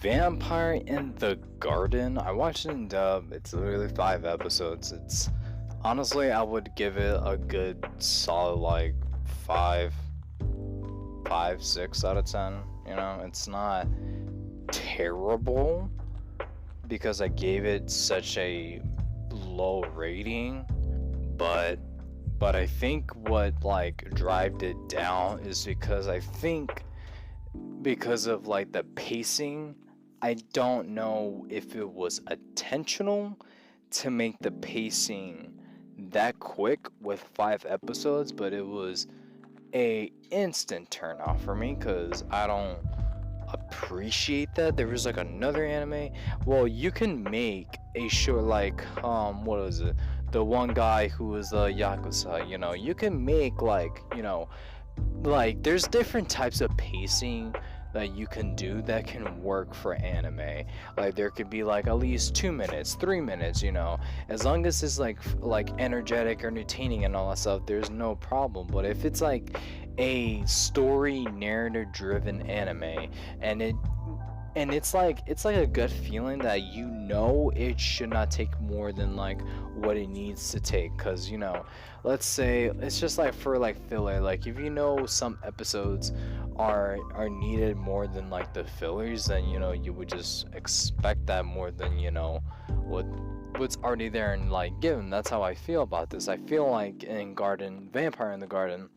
Vampire in the Garden. I watched it in dub. It's literally 5 episodes. It's honestly, I would give it a good solid like five, 6 out of 10. You know, it's not terrible because I gave it such a low rating, but I think what like drived it down is because I think because of like the pacing. I don't know if it was intentional to make the pacing that quick with 5 episodes, but it was a instant turn off for me because I don't appreciate that. There was like another anime. Well, you can make a show like what was it? The one guy who was a Yakuza, you know, you can make like, you know, like there's different types of pacing that you can do that can work for anime. Like there could be like at least 2 minutes, 3 minutes, you know, as long as it's like energetic or entertaining and all that stuff, there's no problem. But if it's like a story narrative driven anime and it's like a gut feeling that you know it should not take more than like what it needs to take, because you know, let's say it's just like for like filler, like if you know some episodes are needed more than like the fillers, then you know you would just expect that more than, you know, what's already there and like given. That's how I feel about this. I feel like in Garden Vampire in the Garden,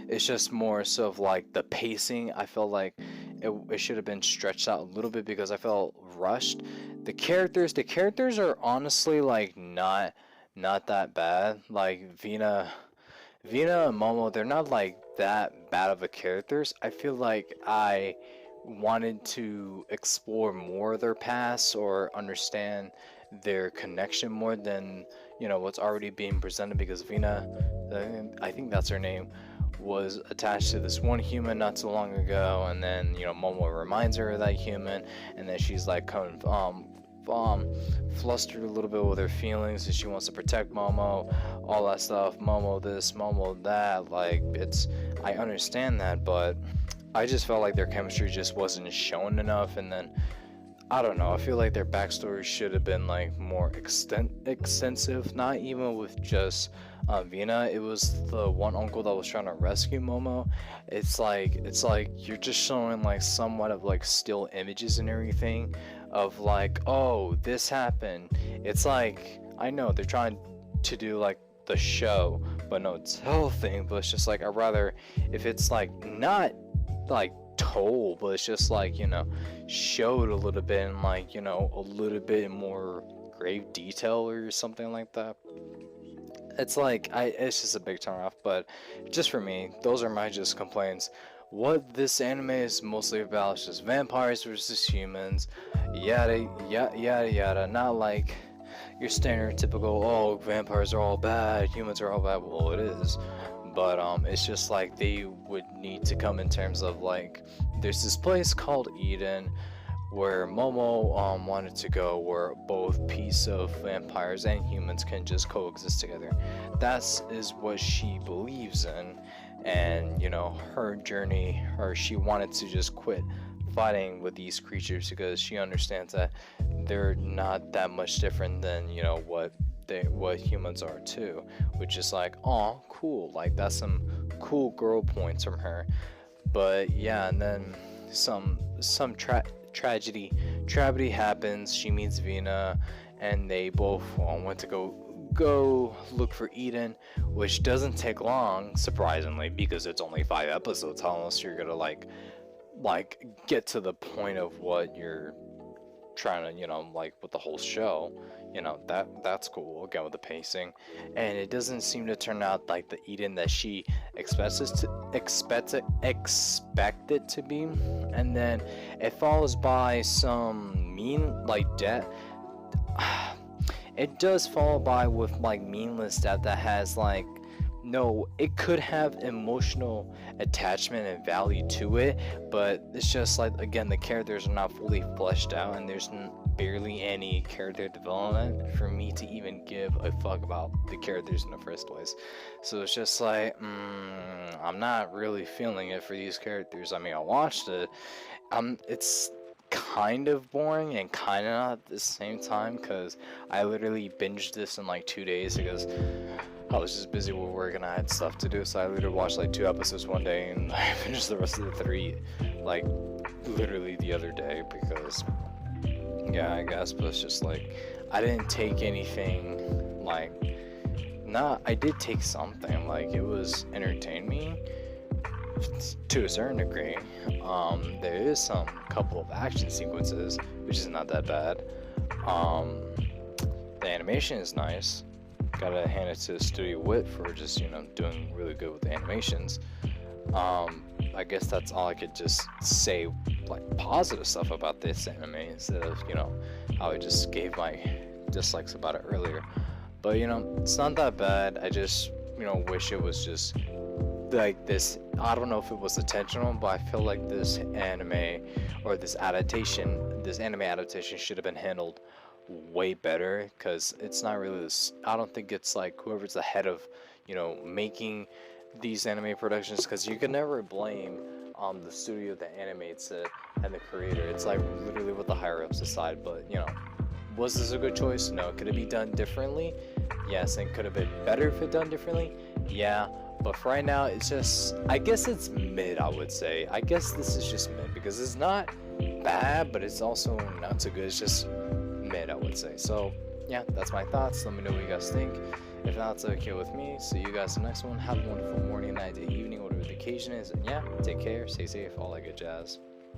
it's just more so of like the pacing. I felt like it should have been stretched out a little bit because I felt rushed. The characters are honestly like not that bad. Like Vina and Momo, they're not like that bad of a characters. I feel like I wanted to explore more of their past or understand their connection more than, you know, what's already being presented, because Vina, I think that's her name, was attached to this one human not too long ago, and then, you know, Momo reminds her of that human, and then she's like coming flustered a little bit with her feelings and she wants to protect Momo, all that stuff. Momo this, Momo that. Like, it's, I understand that, but I just felt like their chemistry just wasn't shown enough. And then I don't know, I feel like their backstory should have been like more extensive. Not even with just Vina. It was the one uncle that was trying to rescue Momo. It's like you're just showing like somewhat of like still images and everything of like, oh, this happened. It's like, I know they're trying to do like the show but no tell thing, but it's just like I'd rather if it's like not like told, but it's just like, you know, showed a little bit and like, you know, a little bit more grave detail or something like that. It's like it's just a big turn off. But just for me, those are my just complaints. What this anime is mostly about is just vampires versus humans, yada yada yada yada. Not like your stereotypical, oh, vampires are all bad, humans are all bad. Well, it is, but it's just like they would need to come in terms of like, there's this place called Eden where Momo wanted to go, where both piece of vampires and humans can just coexist together. That is what she believes in, and you know, her journey, or she wanted to just quit fighting with these creatures because she understands that they're not that much different than, you know, what humans are too, which is like, oh, cool, like that's some cool girl points from her. But yeah, and then some tragedy happens. She meets Vina, and they both went to go look for Eden, which doesn't take long, surprisingly, because it's only 5 episodes. Unless you're gonna like get to the point of what you're trying to, you know, like with the whole show, you know, that's cool again with the pacing. And it doesn't seem to turn out like the Eden that she expect it to be. And then it follows by some mean like death. It does follow by with like meaningless death that has like, no, it could have emotional attachment and value to it, but it's just like, again, the characters are not fully fleshed out, and there's barely any character development for me to even give a fuck about the characters in the first place. So it's just like, I'm not really feeling it for these characters. I mean, I watched it. It's kind of boring and kind of not at the same time, because I literally binged this in like 2 days because I was just busy with work and I had stuff to do. So I literally watched like 2 episodes one day and I finished the rest of the 3 like literally the other day because yeah, I guess. But it's just like I didn't take anything like, I did take something, like it was entertained me to a certain degree. There is some couple of action sequences which is not that bad. The animation is nice. Gotta hand it to Studio Wit for just, doing really good with the animations. I guess that's all I could just say, like, positive stuff about this anime instead of, how I just gave my dislikes about it earlier. But, it's not that bad. I just, wish it was just like this. I don't know if it was intentional, but I feel like this anime or this anime adaptation should have been handled way better, because it's not really this. I don't think it's like whoever's the head of making these anime productions, because you can never blame the studio that animates it and the creator. It's like literally what the higher ups decide. But was this a good choice? No. Could it be done differently? Yes. And could it have been better if it done differently? Yeah. But for right now, it's just, I guess it's mid, I would say. I guess this is just mid, because it's not bad, but it's also not so good. It's just mid, I would say. So yeah, that's my thoughts. Let me know what you guys think. If not, it's okay with me. See you guys in the next one. Have a wonderful morning, night, day, evening, whatever the occasion is. And yeah, take care, stay safe, all that good jazz.